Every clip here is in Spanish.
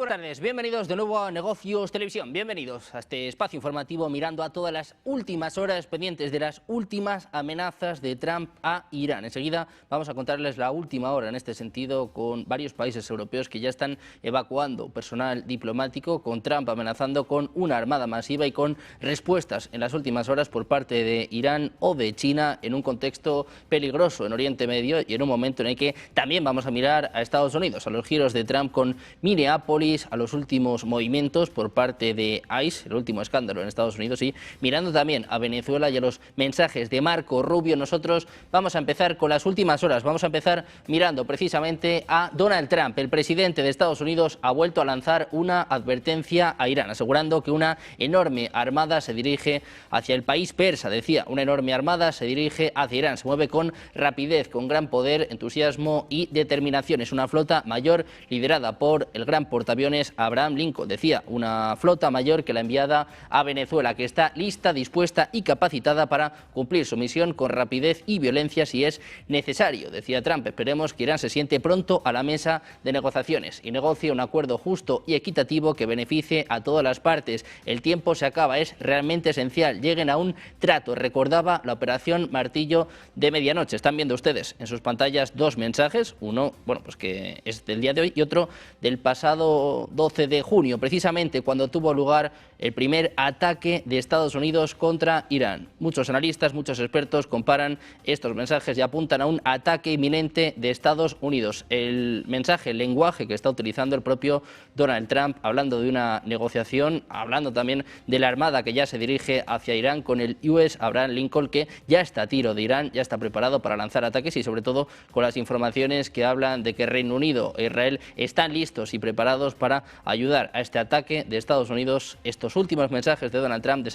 Buenas tardes, bienvenidos de nuevo a Negocios Televisión, bienvenidos a este espacio informativo mirando a todas las últimas horas pendientes de las últimas amenazas de Trump a Irán. Enseguida vamos a contarles la última hora en este sentido con varios países europeos que ya están evacuando personal diplomático, con Trump amenazando con una armada masiva y con respuestas en las últimas horas por parte de Irán o de China en un contexto peligroso en Oriente Medio y en un momento en el que también vamos a mirar a Estados Unidos, a los giros de Trump con Minneapolis, a los últimos movimientos por parte de ICE, el último escándalo en Estados Unidos, y mirando también a Venezuela y a los mensajes de Marco Rubio. Nosotros vamos a empezar con las últimas horas, vamos a empezar mirando precisamente a Donald Trump. El presidente de Estados Unidos ha vuelto a lanzar una advertencia a Irán, asegurando que una enorme armada se dirige hacia el país persa. Decía, una enorme armada se dirige hacia Irán, se mueve con rapidez, con gran poder, entusiasmo y determinación. Es una flota mayor liderada por el gran portaaviones Abraham Lincoln. Decía, una flota mayor que la enviada a Venezuela, que está lista, dispuesta y capacitada para cumplir su misión con rapidez y violencia si es necesario. Decía Trump, esperemos que Irán se siente pronto a la mesa de negociaciones y negocie un acuerdo justo y equitativo que beneficie a todas las partes. El tiempo se acaba, es realmente esencial. Lleguen a un trato. Recordaba la operación Martillo de Medianoche. Están viendo ustedes en sus pantallas dos mensajes, uno, bueno, pues que es del día de hoy y otro del pasado 12 de junio, precisamente cuando tuvo lugar el primer ataque de Estados Unidos contra Irán. Muchos analistas, muchos expertos comparan estos mensajes y apuntan a un ataque inminente de Estados Unidos. El mensaje, el lenguaje que está utilizando el propio Donald Trump, hablando de una negociación, hablando también de la armada que ya se dirige hacia Irán con el US Abraham Lincoln, que ya está a tiro de Irán, ya está preparado para lanzar ataques y sobre todo con las informaciones que hablan de que Reino Unido e Israel están listos y preparados para ayudar a este ataque de Estados Unidos. Estos últimos mensajes de Donald Trump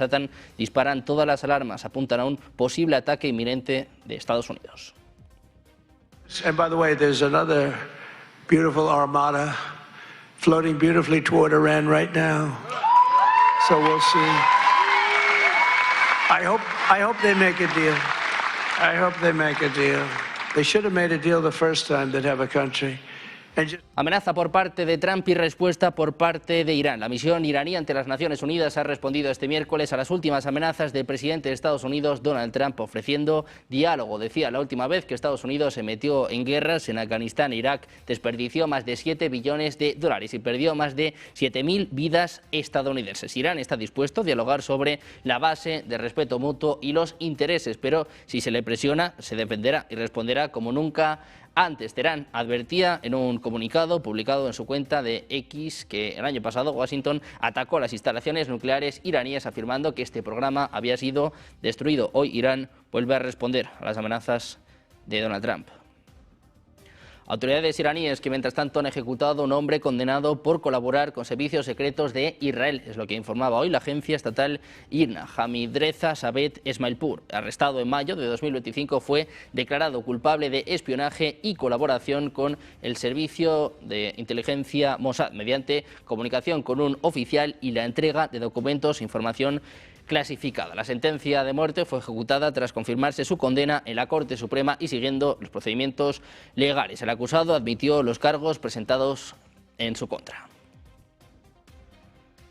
disparan todas las alarmas, apuntan a un posible ataque inminente de Estados Unidos. And by the way, there's another beautiful armada floating beautifully toward Iran right now. So we'll see. I hope they make a deal. I hope they make a deal. They should have made a deal the first time they'd have a country. Amenaza por parte de Trump y respuesta por parte de Irán. La misión iraní ante las Naciones Unidas ha respondido este miércoles a las últimas amenazas del presidente de Estados Unidos, Donald Trump, ofreciendo diálogo. Decía, la última vez que Estados Unidos se metió en guerras en Afganistán e Irak, desperdició más de 7 billones de dólares y perdió más de 7.000 vidas estadounidenses. Irán está dispuesto a dialogar sobre la base de respeto mutuo y los intereses, pero si se le presiona, se defenderá y responderá como nunca antes. Teherán advertía en un comunicado publicado en su cuenta de X que el año pasado Washington atacó las instalaciones nucleares iraníes afirmando que este programa había sido destruido. Hoy Irán vuelve a responder a las amenazas de Donald Trump. Autoridades iraníes que mientras tanto han ejecutado a un hombre condenado por colaborar con servicios secretos de Israel, es lo que informaba hoy la agencia estatal IRNA. Hamidreza Sabet Esmailpur, arrestado en mayo de 2025, fue declarado culpable de espionaje y colaboración con el servicio de inteligencia Mossad mediante comunicación con un oficial y la entrega de documentos e información clasificada. La sentencia de muerte fue ejecutada tras confirmarse su condena en la Corte Suprema y siguiendo los procedimientos legales. El acusado admitió los cargos presentados en su contra.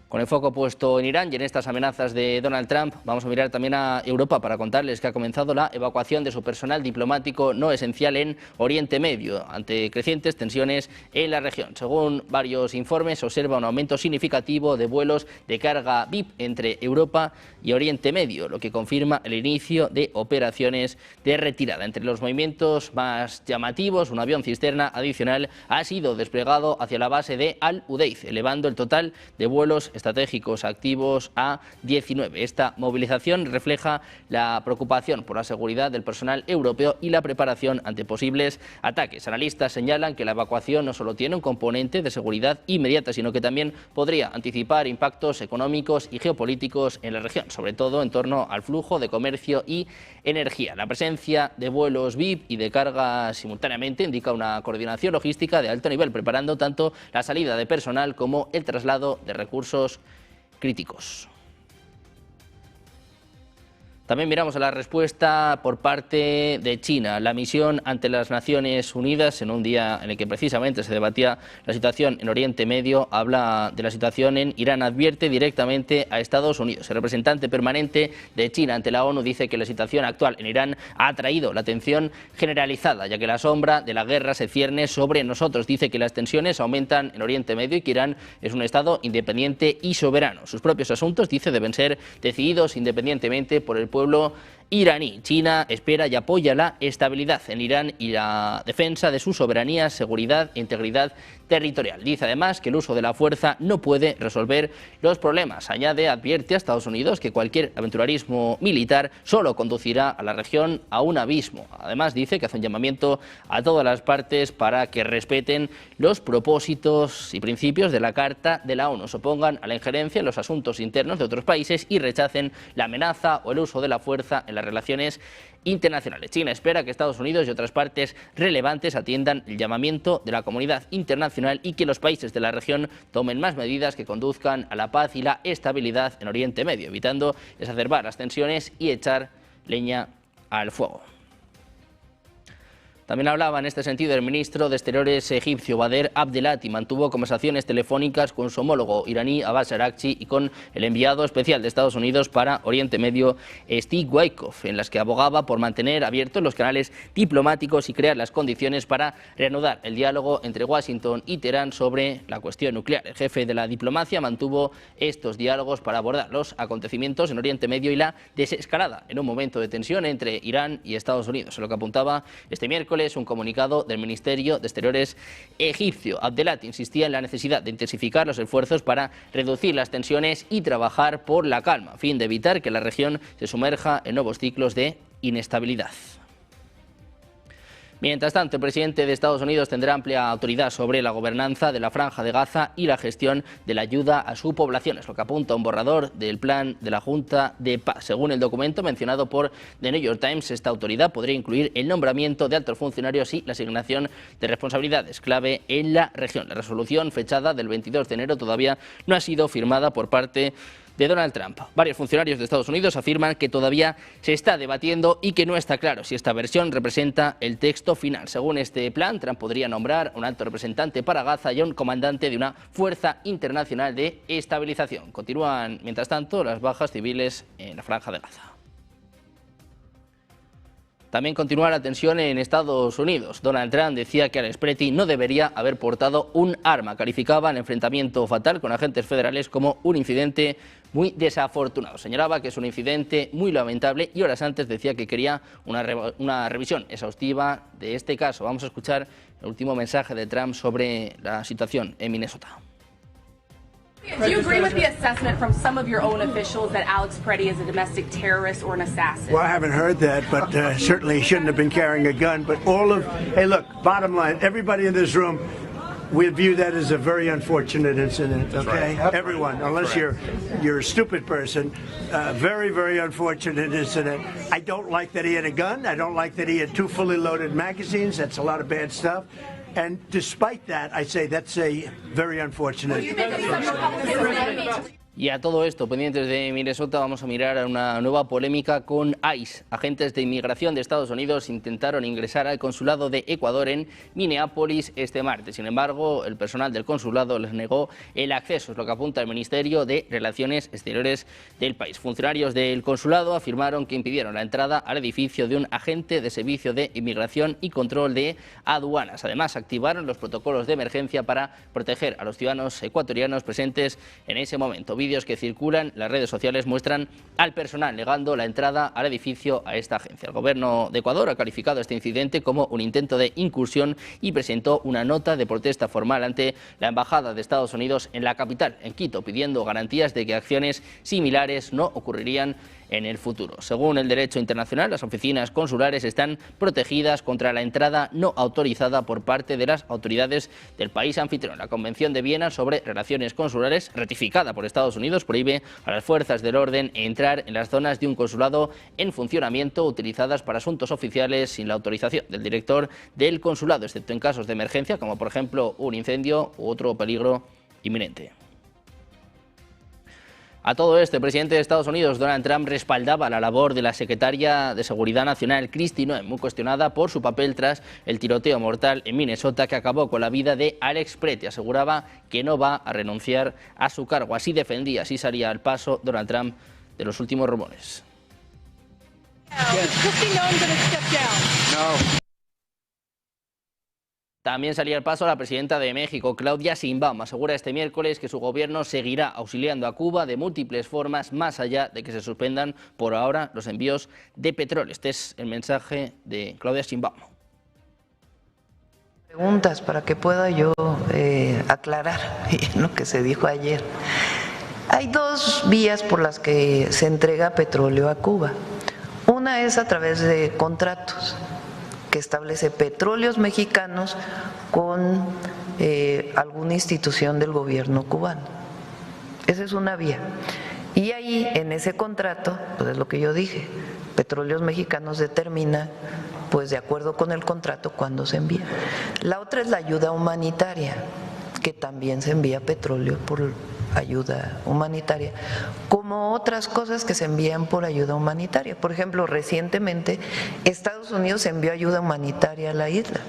Con el foco puesto en Irán y en estas amenazas de Donald Trump, vamos a mirar también a Europa para contarles que ha comenzado la evacuación de su personal diplomático no esencial en Oriente Medio, ante crecientes tensiones en la región. Según varios informes, se observa un aumento significativo de vuelos de carga VIP entre Europa y Oriente Medio, lo que confirma el inicio de operaciones de retirada. Entre los movimientos más llamativos, un avión cisterna adicional ha sido desplegado hacia la base de Al-Udeid, elevando el total de vuelos estratégicos activos a 19. Esta movilización refleja la preocupación por la seguridad del personal europeo y la preparación ante posibles ataques. Analistas señalan que la evacuación no solo tiene un componente de seguridad inmediata, sino que también podría anticipar impactos económicos y geopolíticos en la región, sobre todo en torno al flujo de comercio y energía. La presencia de vuelos VIP y de carga simultáneamente indica una coordinación logística de alto nivel, preparando tanto la salida de personal como el traslado de recursos críticos. También miramos a la respuesta por parte de China. La misión ante las Naciones Unidas, en un día en el que precisamente se debatía la situación en Oriente Medio, habla de la situación en Irán, advierte directamente a Estados Unidos. El representante permanente de China ante la ONU dice que la situación actual en Irán ha atraído la atención generalizada, ya que la sombra de la guerra se cierne sobre nosotros. Dice que las tensiones aumentan en Oriente Medio y que Irán es un Estado independiente y soberano. Sus propios asuntos, dice, deben ser decididos independientemente por el pueblo iraní. China espera y apoya la estabilidad en Irán y la defensa de su soberanía, seguridad e integridad territorial. Dice además que el uso de la fuerza no puede resolver los problemas. Añade, advierte a Estados Unidos que cualquier aventurarismo militar solo conducirá a la región a un abismo. Además dice que hace un llamamiento a todas las partes para que respeten los propósitos y principios de la Carta de la ONU, se opongan a la injerencia en los asuntos internos de otros países y rechacen la amenaza o el uso de la fuerza en las relaciones internacionales. China espera que Estados Unidos y otras partes relevantes atiendan el llamamiento de la comunidad internacional y que los países de la región tomen más medidas que conduzcan a la paz y la estabilidad en Oriente Medio, evitando exacerbar las tensiones y echar leña al fuego. También hablaba en este sentido el ministro de Exteriores egipcio, Bader Abdelati. Mantuvo conversaciones telefónicas con su homólogo iraní, Abbas Araghchi, y con el enviado especial de Estados Unidos para Oriente Medio, Steve Witkoff, en las que abogaba por mantener abiertos los canales diplomáticos y crear las condiciones para reanudar el diálogo entre Washington y Teherán sobre la cuestión nuclear. El jefe de la diplomacia mantuvo estos diálogos para abordar los acontecimientos en Oriente Medio y la desescalada en un momento de tensión entre Irán y Estados Unidos, a lo que apuntaba este miércoles un comunicado del Ministerio de Exteriores egipcio. Abdelati insistía en la necesidad de intensificar los esfuerzos para reducir las tensiones y trabajar por la calma, a fin de evitar que la región se sumerja en nuevos ciclos de inestabilidad. Mientras tanto, el presidente de Estados Unidos tendrá amplia autoridad sobre la gobernanza de la Franja de Gaza y la gestión de la ayuda a su población, es lo que apunta un borrador del plan de la Junta de Paz. Según el documento mencionado por The New York Times, esta autoridad podría incluir el nombramiento de altos funcionarios y la asignación de responsabilidades clave en la región. La resolución, fechada del 22 de enero, todavía no ha sido firmada por parte de Donald Trump. Varios funcionarios de Estados Unidos afirman que todavía se está debatiendo y que no está claro si esta versión representa el texto final. Según este plan, Trump podría nombrar a un alto representante para Gaza y a un comandante de una fuerza internacional de estabilización. Continúan, mientras tanto, las bajas civiles en la Franja de Gaza. También continúa la tensión en Estados Unidos. Donald Trump decía que Alex Preti no debería haber portado un arma. Calificaba el enfrentamiento fatal con agentes federales como un incidente muy desafortunado. Señalaba que es un incidente muy lamentable y horas antes decía que quería una revisión exhaustiva de este caso. Vamos a escuchar el último mensaje de Trump sobre la situación en Minnesota. Do you agree with the assessment from some of your own officials that Alex Preti is a domestic terrorist or an assassin? Well, I haven't heard that, but certainly he shouldn't have been carrying a gun. But hey, look, bottom line, everybody in this room, we view that as a very unfortunate incident, okay? Right. Everyone, unless you're a stupid person, very, very unfortunate incident. I don't like that he had a gun. I don't like that he had 2 fully loaded magazines. That's a lot of bad stuff. And despite that, I say that's a very unfortunate. Y a todo esto, pendientes de Minnesota, vamos a mirar a una nueva polémica con ICE. Agentes de inmigración de Estados Unidos intentaron ingresar al consulado de Ecuador en Minneapolis este martes. Sin embargo, el personal del consulado les negó el acceso, es lo que apunta el Ministerio de Relaciones Exteriores del país. Funcionarios del consulado afirmaron que impidieron la entrada al edificio de un agente de servicio de inmigración y control de aduanas. Además, activaron los protocolos de emergencia para proteger a los ciudadanos ecuatorianos presentes en ese momento. Vídeos que circulan en las redes sociales muestran al personal negando la entrada al edificio a esta agencia. El gobierno de Ecuador ha calificado este incidente como un intento de incursión y presentó una nota de protesta formal ante la Embajada de Estados Unidos en la capital, en Quito, pidiendo garantías de que acciones similares no ocurrirían en el futuro. Según el derecho internacional, las oficinas consulares están protegidas contra la entrada no autorizada por parte de las autoridades del país anfitrión. La Convención de Viena sobre Relaciones Consulares, ratificada por Estados Unidos, prohíbe a las fuerzas del orden entrar en las zonas de un consulado en funcionamiento utilizadas para asuntos oficiales sin la autorización del director del consulado, excepto en casos de emergencia, como por ejemplo un incendio u otro peligro inminente. A todo esto, el presidente de Estados Unidos, Donald Trump, respaldaba la labor de la secretaria de Seguridad Nacional, Kristi Noem, muy cuestionada por su papel tras el tiroteo mortal en Minnesota que acabó con la vida de Alex Pretty. Aseguraba que no va a renunciar a su cargo. Así defendía, así salía al paso Donald Trump de los últimos rumores. También salía al paso la presidenta de México, Claudia Sheinbaum. Asegura este miércoles que su gobierno seguirá auxiliando a Cuba de múltiples formas, más allá de que se suspendan por ahora los envíos de petróleo. Este es el mensaje de Claudia Sheinbaum. Preguntas para que pueda yo aclarar lo que se dijo ayer. Hay dos vías por las que se entrega petróleo a Cuba. Una es a través de contratos que establece Petróleos Mexicanos con alguna institución del gobierno cubano. Esa es una vía. Y ahí, en ese contrato, pues es lo que yo dije, Petróleos Mexicanos determina, pues de acuerdo con el contrato, cuándo se envía. La otra es la ayuda humanitaria, que también se envía petróleo por ayuda humanitaria, como otras cosas que se envían por ayuda humanitaria. Por ejemplo, recientemente Estados Unidos envió ayuda humanitaria a la isla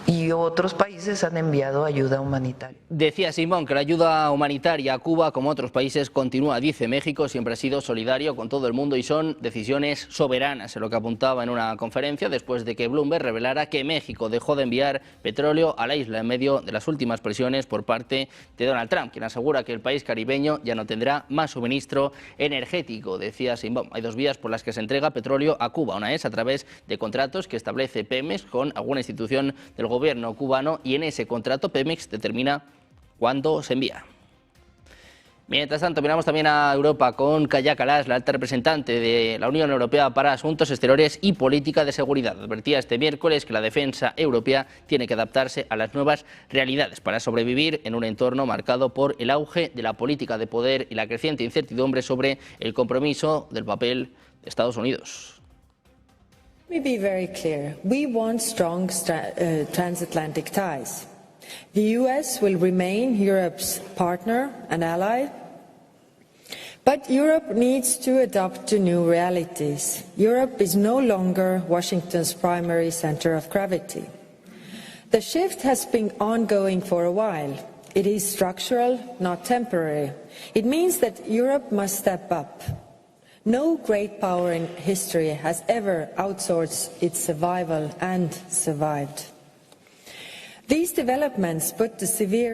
y otros países han enviado ayuda humanitaria. Decía Simón que la ayuda humanitaria a Cuba, como otros países, continúa. Dice, México siempre ha sido solidario con todo el mundo y son decisiones soberanas, en lo que apuntaba en una conferencia después de que Bloomberg revelara que México dejó de enviar petróleo a la isla en medio de las últimas presiones por parte de Donald Trump, quien asegura que el país caribeño ya no tendrá más suministro energético. Decía Simón, hay dos vías por las que se entrega petróleo a Cuba. Una es a través de contratos que establece Pemex con alguna institución del gobierno cubano y en ese contrato Pemex determina cuándo se envía. Mientras tanto, miramos también a Europa con Kaja Kallas, la alta representante de la Unión Europea para Asuntos Exteriores y Política de Seguridad. Advertía este miércoles que la defensa europea tiene que adaptarse a las nuevas realidades para sobrevivir en un entorno marcado por el auge de la política de poder y la creciente incertidumbre sobre el compromiso del papel de Estados Unidos. Let me be very clear. We want strong transatlantic ties. The US will remain Europe's partner and ally, but Europe needs to adapt to new realities. Europe is no longer Washington's primary center of gravity. The shift has been ongoing for a while. It is structural, not temporary. It means that Europe must step up. No great power in history has ever outsourced its survival and survived.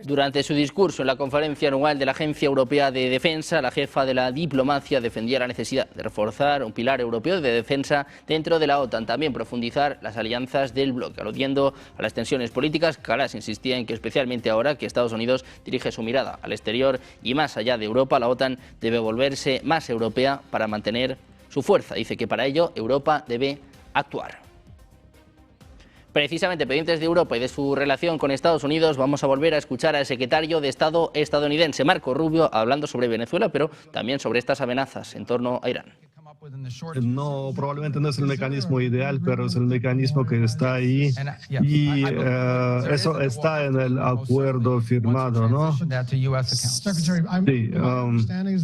Durante su discurso en la conferencia anual de la Agencia Europea de Defensa, la jefa de la diplomacia defendía la necesidad de reforzar un pilar europeo de defensa dentro de la OTAN, también profundizar las alianzas del bloque. Aludiendo a las tensiones políticas, Kallas insistía en que especialmente ahora que Estados Unidos dirige su mirada al exterior y más allá de Europa, la OTAN debe volverse más europea para mantener su fuerza. Dice que para ello Europa debe actuar. Precisamente pendientes de Europa y de su relación con Estados Unidos, vamos a volver a escuchar al secretario de Estado estadounidense, Marco Rubio, hablando sobre Venezuela, pero también sobre estas amenazas en torno a Irán. No, probablemente no es el mecanismo ideal, pero es el mecanismo que está ahí y eso está en el acuerdo firmado, ¿no? Sí,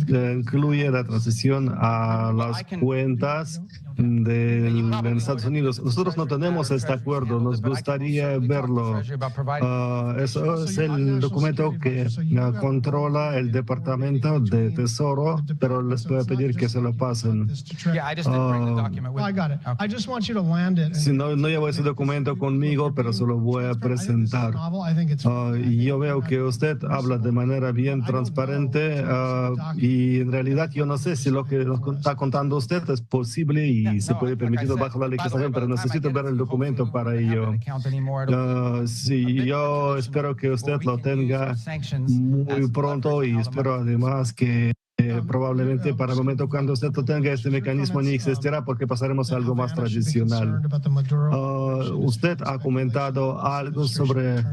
incluye la transición a las cuentas de Estados Unidos. Nosotros no tenemos este acuerdo, nos gustaría verlo. Eso es el documento que controla el Departamento de Tesoro, pero les voy a pedir que se lo pasen. Si no llevo ese documento conmigo, pero se lo voy a presentar. Yo veo que usted habla de manera bien transparente y en realidad yo no sé si lo que nos está contando usted es posible y se puede permitir bajo la legislación, pero necesito ver el documento para ello. Sí, yo espero que usted lo tenga muy pronto y espero además que probablemente para el momento cuando usted tenga este mecanismo ni existirá porque pasaremos a algo más tradicional. Usted ha comentado algo sobre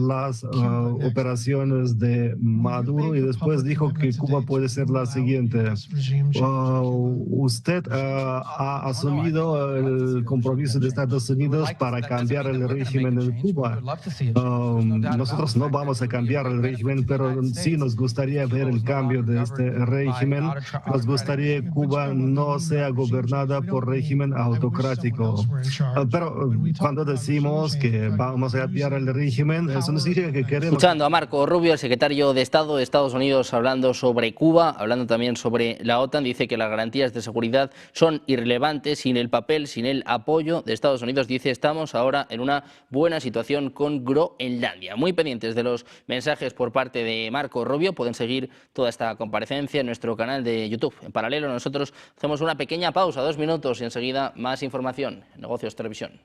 las operaciones de Maduro y después dijo que Cuba puede ser la siguiente. Usted ha asumido el compromiso de Estados Unidos para cambiar el régimen en Cuba. Nosotros no vamos a cambiar el régimen, pero sí nos gustaría ver el cambio de este régimen. Nos gustaría que Cuba no sea gobernada por régimen autocrático. Pero cuando decimos que vamos a cambiar el régimen, eso no significa que queremos... Escuchando a Marco Rubio, el secretario de Estado de Estados Unidos, hablando sobre Cuba, hablando también sobre la OTAN, dice que las garantías de seguridad son irrelevantes sin el papel, sin el apoyo de Estados Unidos. Dice, estamos ahora en una buena situación con Groenlandia. Muy pendientes de los mensajes por parte de Marco Rubio. Pueden seguir toda esta comparecencia en nuestro canal de YouTube. En paralelo, nosotros hacemos una pequeña pausa, 2 minutos, y enseguida más información en Negocios Televisión.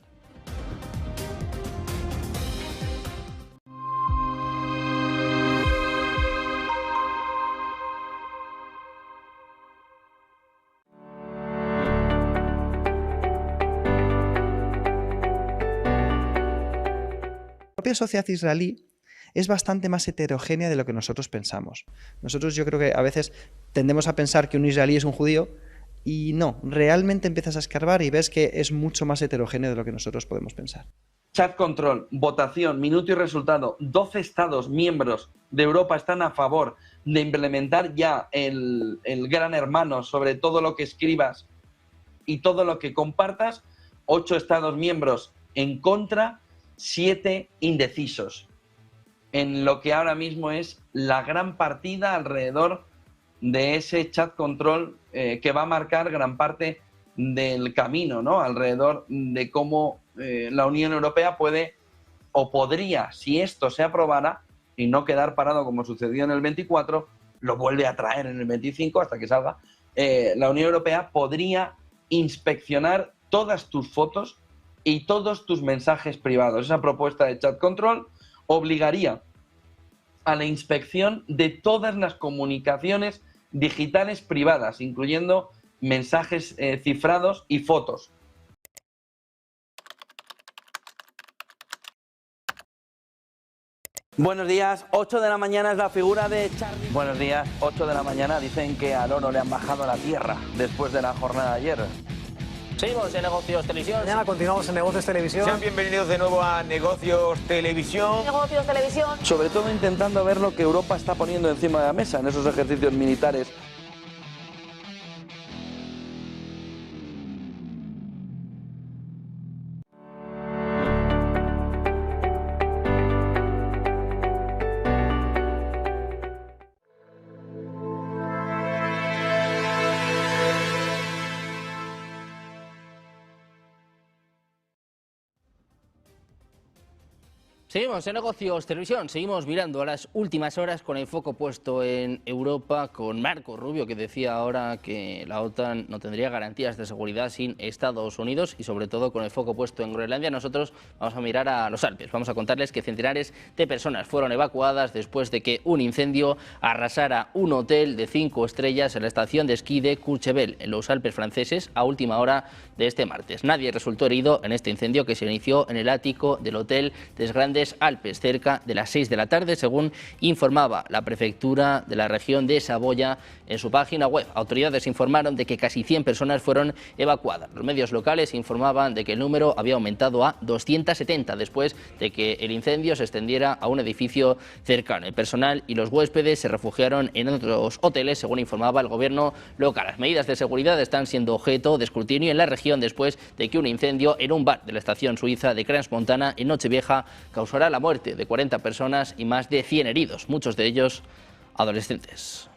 La propia sociedad israelí es bastante más heterogénea de lo que nosotros pensamos. Nosotros, yo creo que a veces tendemos a pensar que un israelí es un judío y no, realmente empiezas a escarbar y ves que es mucho más heterogéneo de lo que nosotros podemos pensar. Chat control, votación, minuto y resultado. 12 Estados miembros de Europa están a favor de implementar ya el gran hermano sobre todo lo que escribas y todo lo que compartas. 8 Estados miembros en contra, 7 indecisos. En lo que ahora mismo es la gran partida alrededor de ese chat control que va a marcar gran parte del camino, ¿no? Alrededor de cómo la Unión Europea puede o podría, si esto se aprobara y no quedar parado como sucedió en el 24, lo vuelve a traer en el 25 hasta que salga, la Unión Europea podría inspeccionar todas tus fotos y todos tus mensajes privados. Esa propuesta de chat control obligaría a la inspección de todas las comunicaciones digitales privadas, incluyendo mensajes cifrados y fotos. Buenos días, 8 de la mañana es la figura de Charlie. Buenos días, 8 de la mañana, dicen que al oro le han bajado a la tierra después de la jornada de ayer. Seguimos en Negocios Televisión. Mañana continuamos en Negocios Televisión. Sean bienvenidos de nuevo a Negocios Televisión. Negocios Televisión. Sobre todo intentando ver lo que Europa está poniendo encima de la mesa en esos ejercicios militares. Seguimos en Negocios Televisión, seguimos mirando a las últimas horas con el foco puesto en Europa, con Marco Rubio, que decía ahora que la OTAN no tendría garantías de seguridad sin Estados Unidos, y sobre todo con el foco puesto en Groenlandia. Nosotros vamos a mirar a los Alpes, vamos a contarles que centenares de personas fueron evacuadas después de que un incendio arrasara un hotel de 5 estrellas en la estación de esquí de Courchevel, en los Alpes franceses, a última hora de este martes. Nadie resultó herido en este incendio que se inició en el ático del hotel des Grandes Alpes, cerca de las 6 de la tarde, según informaba la prefectura de la región de Saboya en su página web. Autoridades informaron de que casi 100 personas fueron evacuadas. Los medios locales informaban de que el número había aumentado a 270 después de que el incendio se extendiera a un edificio cercano. El personal y los huéspedes se refugiaron en otros hoteles, según informaba el gobierno local. Las medidas de seguridad están siendo objeto de escrutinio en la región después de que un incendio en un bar de la estación suiza de Crans-Montana en Nochevieja causara la muerte de 40 personas y más de 100 heridos, muchos de ellos adolescentes.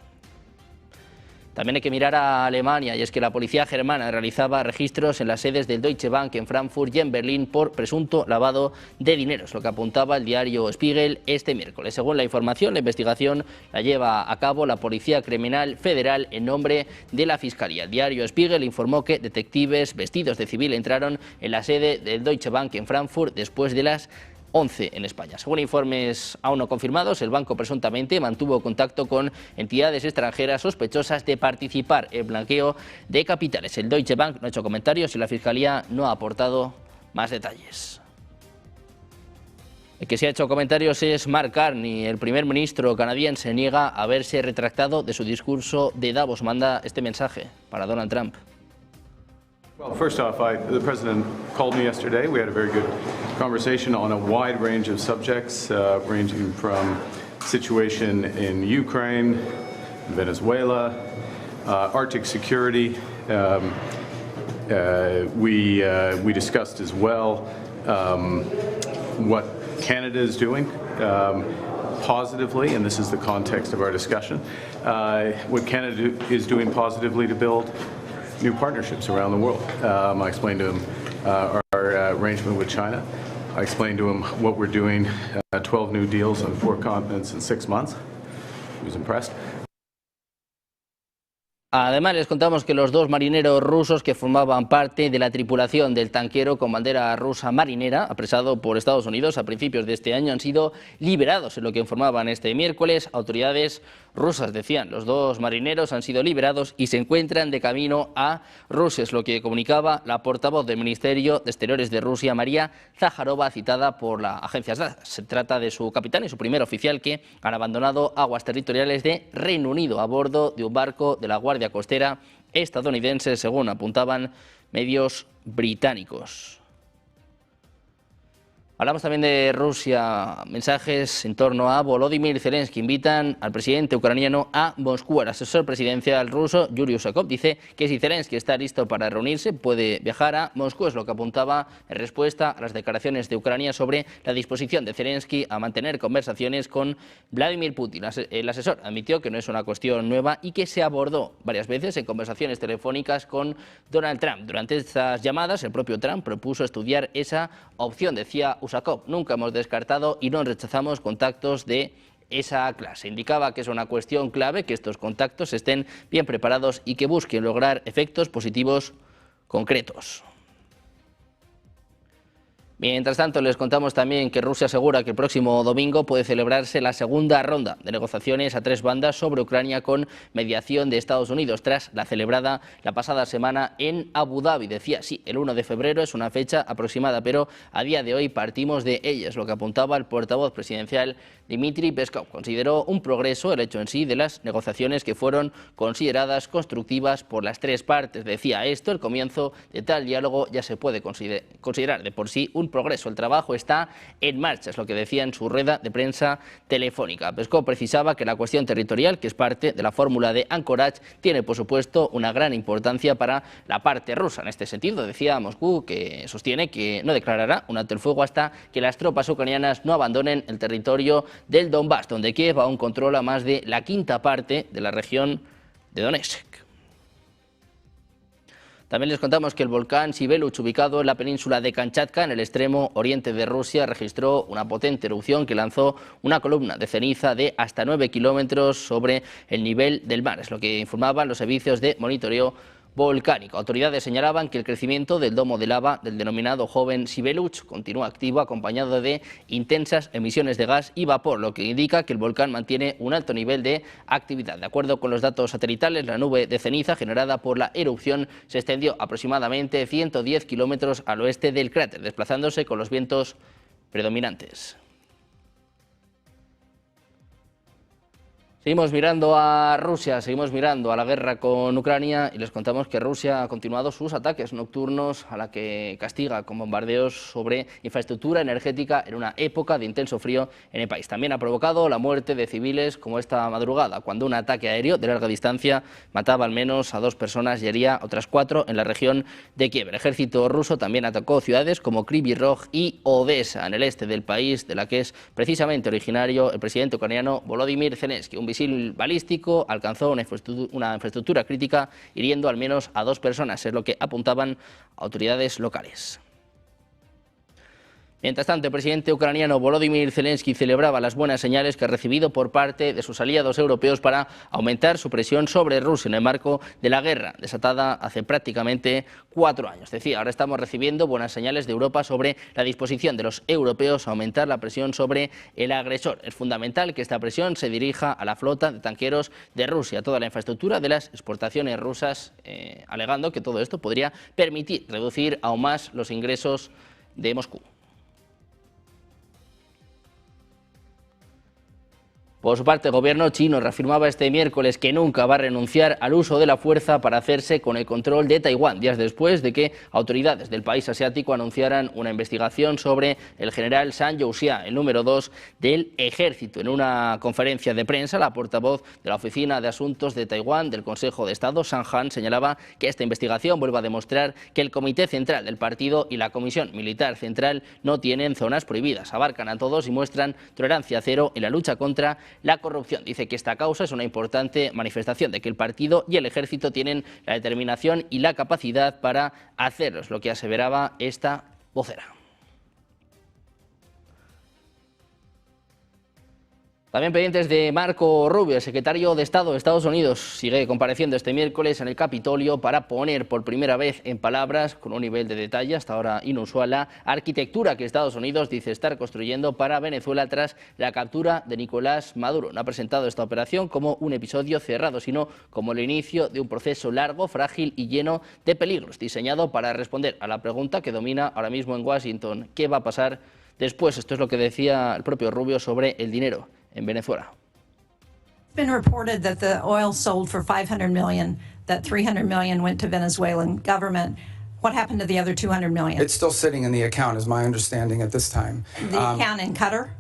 También hay que mirar a Alemania, y es que la policía germana realizaba registros en las sedes del Deutsche Bank en Frankfurt y en Berlín por presunto lavado de dinero, es lo que apuntaba el diario Spiegel este miércoles. Según la información, la investigación la lleva a cabo la Policía Criminal Federal en nombre de la Fiscalía. El diario Spiegel informó que detectives vestidos de civil entraron en la sede del Deutsche Bank en Frankfurt después de las 11 en España. Según informes aún no confirmados, el banco presuntamente mantuvo contacto con entidades extranjeras sospechosas de participar en blanqueo de capitales. El Deutsche Bank no ha hecho comentarios y la Fiscalía no ha aportado más detalles. El que sí ha hecho comentarios es Mark Carney. El primer ministro canadiense niega haberse retractado de su discurso de Davos. Manda este mensaje para Donald Trump. Well, first off, the president called me yesterday. We had a very good conversation on a wide range of subjects, ranging from situation in Ukraine, Venezuela, Arctic security. We discussed as well what Canada is doing positively, and this is the context of our discussion, what Canada is doing positively to build new partnerships around the world. I explained to him our arrangement with China. I explained to him what we're doing, 12 new deals on 4 continents in 6 months. He was impressed. Además, les contamos que los 2 marineros rusos que formaban parte de la tripulación del tanquero con bandera rusa marinera, apresado por Estados Unidos a principios de este año, han sido liberados, en lo que informaban este miércoles. Autoridades rusas decían, los 2 marineros han sido liberados y se encuentran de camino a Rusia, es lo que comunicaba la portavoz del Ministerio de Exteriores de Rusia, María Zaharova, citada por la agencia STASS. Se trata de su capitán y su primer oficial que han abandonado aguas territoriales de Reino Unido a bordo de un barco de la Guardia Costera estadounidense, según apuntaban medios británicos. Hablamos también de Rusia. Mensajes en torno a Volodymyr Zelensky. Invitan al presidente ucraniano a Moscú. El asesor presidencial ruso, Yuri Usakov, dice que si Zelensky está listo para reunirse, puede viajar a Moscú. Es lo que apuntaba en respuesta a las declaraciones de Ucrania sobre la disposición de Zelensky a mantener conversaciones con Vladimir Putin. El asesor admitió que no es una cuestión nueva y que se abordó varias veces en conversaciones telefónicas con Donald Trump. Durante estas llamadas, el propio Trump propuso estudiar esa opción, decía Usakov. Nunca hemos descartado y no rechazamos contactos de esa clase. Indicaba que es una cuestión clave que estos contactos estén bien preparados y que busquen lograr efectos positivos concretos. Mientras tanto, les contamos también que Rusia asegura que el próximo domingo puede celebrarse la segunda ronda de negociaciones a 3 bandas sobre Ucrania con mediación de Estados Unidos, tras la celebrada la pasada semana en Abu Dhabi. Decía, sí, el 1 de febrero es una fecha aproximada, pero a día de hoy partimos de ella, es lo que apuntaba el portavoz presidencial Dmitry Peskov. Consideró un progreso el hecho en sí de las negociaciones que fueron consideradas constructivas por las 3 partes. Decía esto, el comienzo de tal diálogo ya se puede considerar de por sí un progreso. El trabajo está en marcha, es lo que decía en su rueda de prensa telefónica. Peskov precisaba que la cuestión territorial, que es parte de la fórmula de Anchorage, tiene por supuesto una gran importancia para la parte rusa. En este sentido, decía Moscú que sostiene que no declarará un alto el fuego hasta que las tropas ucranianas no abandonen el territorio del Donbass, donde Kiev aún controla más de la 1/5 parte de la región de Donetsk. También les contamos que el volcán Siveluch, ubicado en la península de Kamchatka, en el extremo oriente de Rusia, registró una potente erupción que lanzó una columna de ceniza de hasta 9 kilómetros sobre el nivel del mar. Es lo que informaban los servicios de monitoreo volcánico. Autoridades señalaban que el crecimiento del domo de lava del denominado joven Siveluch continúa activo, acompañado de intensas emisiones de gas y vapor, lo que indica que el volcán mantiene un alto nivel de actividad. De acuerdo con los datos satelitales, la nube de ceniza generada por la erupción se extendió aproximadamente 110 kilómetros al oeste del cráter, desplazándose con los vientos predominantes. Seguimos mirando a Rusia, seguimos mirando a la guerra con Ucrania y les contamos que Rusia ha continuado sus ataques nocturnos, a la que castiga con bombardeos sobre infraestructura energética en una época de intenso frío en el país. También ha provocado la muerte de civiles, como esta madrugada, cuando un ataque aéreo de larga distancia mataba al menos a 2 personas y hería a otras 4 en la región de Kiev. El ejército ruso también atacó ciudades como Kryvyi Rog y Odessa, en el este del país, de la que es precisamente originario el presidente ucraniano Volodymyr Zelensky. Un misil balístico alcanzó una infraestructura crítica, hiriendo al menos a 2 personas, es lo que apuntaban autoridades locales. Mientras tanto, el presidente ucraniano Volodymyr Zelensky celebraba las buenas señales que ha recibido por parte de sus aliados europeos para aumentar su presión sobre Rusia en el marco de la guerra desatada hace prácticamente 4 años. Decía, ahora estamos recibiendo buenas señales de Europa sobre la disposición de los europeos a aumentar la presión sobre el agresor. Es fundamental que esta presión se dirija a la flota de tanqueros de Rusia, toda la infraestructura de las exportaciones rusas, alegando que todo esto podría permitir reducir aún más los ingresos de Moscú. Por su parte, el gobierno chino reafirmaba este miércoles que nunca va a renunciar al uso de la fuerza para hacerse con el control de Taiwán, días después de que autoridades del país asiático anunciaran una investigación sobre el general Zhang Youxia, el número 2 del ejército. En una conferencia de prensa, la portavoz de la Oficina de Asuntos de Taiwán del Consejo de Estado, Zhang Han, señalaba que esta investigación vuelve a demostrar que el Comité Central del Partido y la Comisión Militar Central no tienen zonas prohibidas, abarcan a todos y muestran tolerancia cero en la lucha contra la corrupción. Dice que esta causa es una importante manifestación de que el partido y el ejército tienen la determinación y la capacidad para hacerlo, es lo que aseveraba esta vocera. También pendientes de Marco Rubio, el secretario de Estado de Estados Unidos, sigue compareciendo este miércoles en el Capitolio para poner por primera vez en palabras, con un nivel de detalle hasta ahora inusual, la arquitectura que Estados Unidos dice estar construyendo para Venezuela tras la captura de Nicolás Maduro. No ha presentado esta operación como un episodio cerrado, sino como el inicio de un proceso largo, frágil y lleno de peligros, diseñado para responder a la pregunta que domina ahora mismo en Washington: ¿qué va a pasar después? Esto es lo que decía el propio Rubio sobre el dinero en Venezuela. It's been reported that the oil sold for $500 million, that $300 million went to Venezuelan government. What happened to the other $200 million? It's still sitting in the account, is my understanding at this time. The account in Qatar?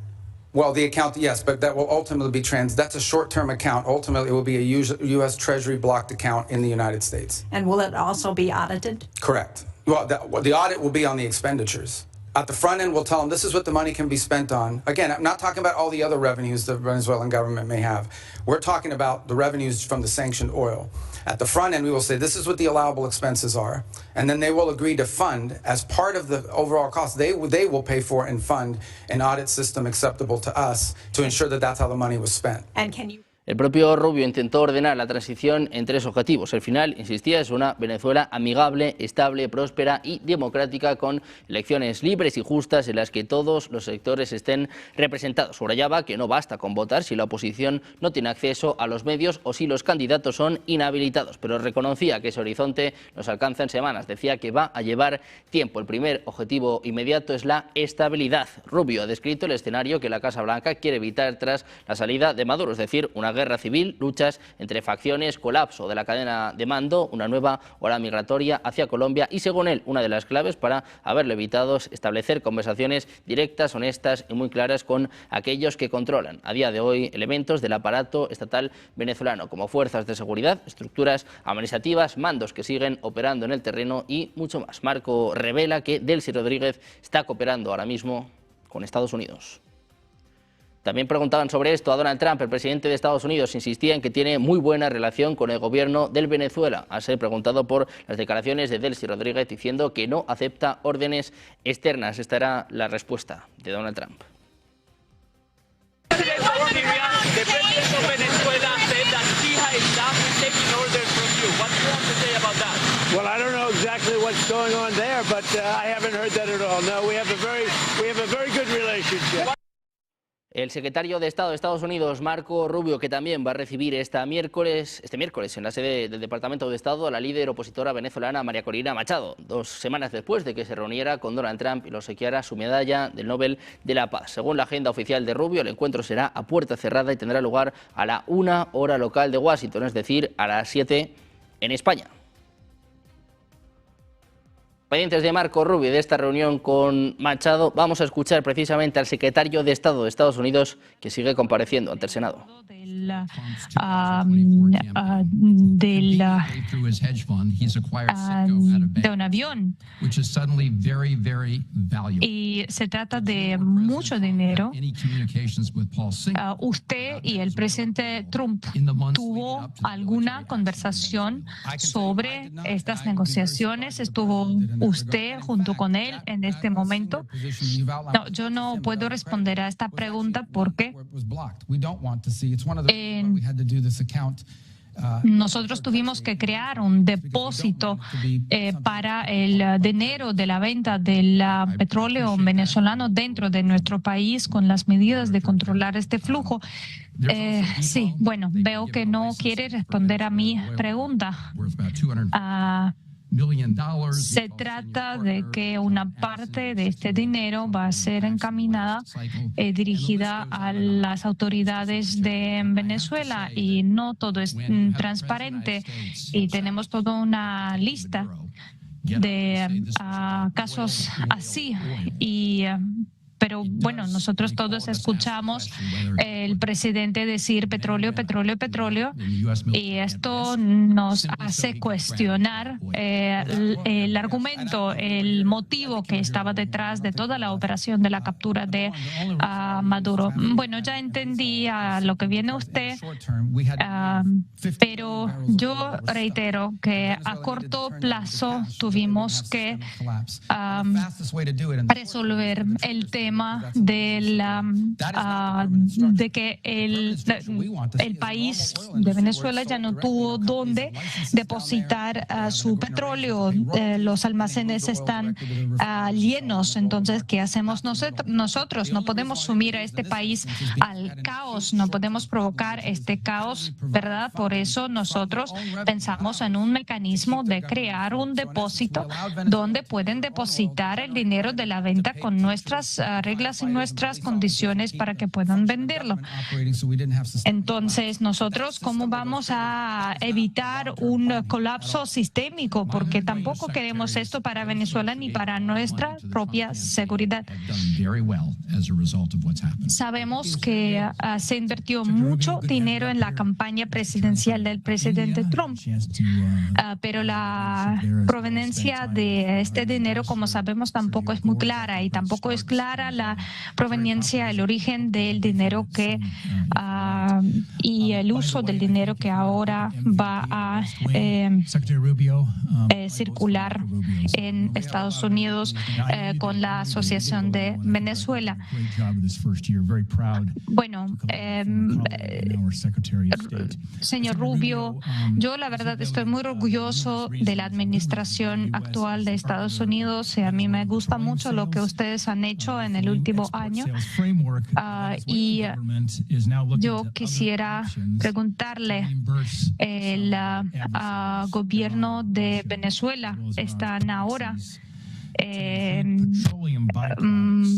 Well, the account, yes, but that will ultimately be that's a short-term account. Ultimately, it will be a U.S. Treasury blocked account in the United States. And will it also be audited? Correct. Well, the audit will be on the expenditures. At the front end, we'll tell them this is what the money can be spent on. Again, I'm not talking about all the other revenues the Venezuelan government may have. We're talking about the revenues from the sanctioned oil. At the front end, we will say this is what the allowable expenses are, and then they will agree to fund, as part of the overall cost, they will pay for and fund an audit system acceptable to us to ensure that that's how the money was spent. And can you... El propio Rubio intentó ordenar la transición en 3 objetivos. El final, insistía, es una Venezuela amigable, estable, próspera y democrática, con elecciones libres y justas en las que todos los sectores estén representados. Subrayaba que no basta con votar si la oposición no tiene acceso a los medios o si los candidatos son inhabilitados, pero reconocía que ese horizonte nos alcanza en semanas. Decía que va a llevar tiempo. El primer objetivo inmediato es la estabilidad. Rubio ha descrito el escenario que la Casa Blanca quiere evitar tras la salida de Maduro, es decir, una guerra civil, luchas entre facciones, colapso de la cadena de mando, una nueva ola migratoria hacia Colombia y, según él, una de las claves para haberlo evitado es establecer conversaciones directas, honestas y muy claras con aquellos que controlan a día de hoy elementos del aparato estatal venezolano, como fuerzas de seguridad, estructuras administrativas, mandos que siguen operando en el terreno y mucho más. Marco revela que Delcy Rodríguez está cooperando ahora mismo con Estados Unidos. También preguntaban sobre esto a Donald Trump. El presidente de Estados Unidos insistía en que tiene muy buena relación con el gobierno del Venezuela, al ser preguntado por las declaraciones de Delcy Rodríguez diciendo que no acepta órdenes externas. Esta era la respuesta de Donald Trump. Well, I don't know exactly what's going on there, but I haven't heard that at all. No, we have a very good relationship. El secretario de Estado de Estados Unidos, Marco Rubio, que también va a recibir este miércoles en la sede del Departamento de Estado a la líder opositora venezolana María Corina Machado, 2 semanas después de que se reuniera con Donald Trump y le obsequiara su medalla del Nobel de la Paz. Según la agenda oficial de Rubio, el encuentro será a puerta cerrada y tendrá lugar a la 1 hora local de Washington, es decir, a las 7 en España. Pendientes de Marco Rubio de esta reunión con Machado, vamos a escuchar precisamente al secretario de Estado de Estados Unidos, que sigue compareciendo ante el Senado. Del de un avión. Y se trata de mucho dinero. Usted y el presidente Trump tuvo alguna conversación sobre estas negociaciones. ¿Estuvo usted junto con él en este momento? No, yo no puedo responder a esta pregunta porque nosotros tuvimos que crear un depósito para el dinero de la venta del petróleo venezolano dentro de nuestro país con las medidas de controlar este flujo. Sí, bueno, veo que no quiere responder a mi pregunta. Se trata de que una parte de este dinero va a ser encaminada, dirigida a las autoridades de Venezuela, y no todo es transparente, y tenemos toda una lista de casos así. Pero bueno, nosotros todos escuchamos el presidente decir petróleo, petróleo, petróleo, y esto nos hace cuestionar el argumento, el motivo que estaba detrás de toda la operación de la captura de Maduro. Bueno, ya entendí a lo que viene usted, pero yo reitero que a corto plazo tuvimos que resolver el tema de que el país de Venezuela ya no tuvo dónde depositar su petróleo. Los almacenes están llenos. Entonces, ¿qué hacemos nosotros? No podemos sumir a este país al caos, no podemos provocar este caos, ¿verdad? Por eso nosotros pensamos en un mecanismo de crear un depósito donde pueden depositar el dinero de la venta con nuestras reglas y nuestras condiciones para que puedan venderlo. Entonces, nosotros, ¿cómo vamos a evitar un colapso sistémico? Porque tampoco queremos esto para Venezuela ni para nuestra propia seguridad. Sabemos que se invirtió mucho dinero en la campaña presidencial del presidente Trump, pero la proveniencia de este dinero, como sabemos, tampoco es muy clara, y tampoco es clara la proveniencia, el origen del dinero y el uso del dinero que ahora va a circular en Estados Unidos con la Asociación de Venezuela. Bueno, señor Rubio, yo la verdad estoy muy orgulloso de la administración actual de Estados Unidos, y a mí me gusta mucho lo que ustedes han hecho en el último año. Y yo quisiera preguntarle, el gobierno de Venezuela están ahora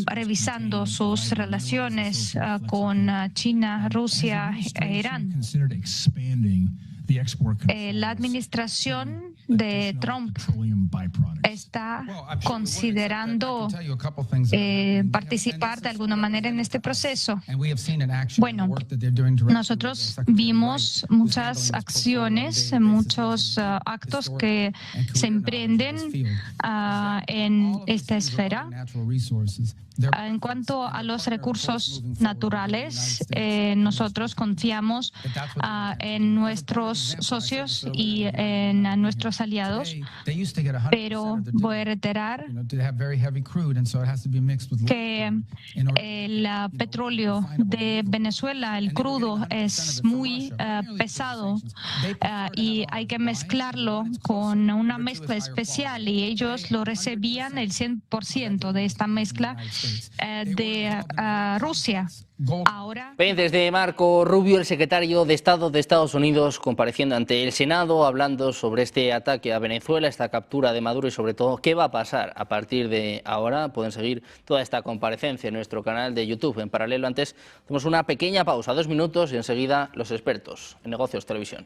revisando sus relaciones con China, Rusia e Irán. La administración de Trump está considerando participar de alguna manera en este proceso. Bueno, nosotros vimos muchas acciones, muchos actos que se emprenden en esta esfera. En cuanto a los recursos naturales, nosotros confiamos en nuestros socios y en nuestros aliados, pero voy a reiterar que el petróleo de Venezuela, el crudo, es muy pesado y hay que mezclarlo con una mezcla especial, y ellos lo recibían el 100% de esta mezcla de Rusia. Ahora, desde Marco Rubio, el secretario de Estado de Estados Unidos, compareciendo ante el Senado, hablando sobre este ataque a Venezuela, esta captura de Maduro y sobre todo qué va a pasar a partir de ahora. Pueden seguir toda esta comparecencia en nuestro canal de YouTube. En paralelo, antes hacemos una pequeña pausa, 2 minutos, y enseguida los expertos en negocios televisión.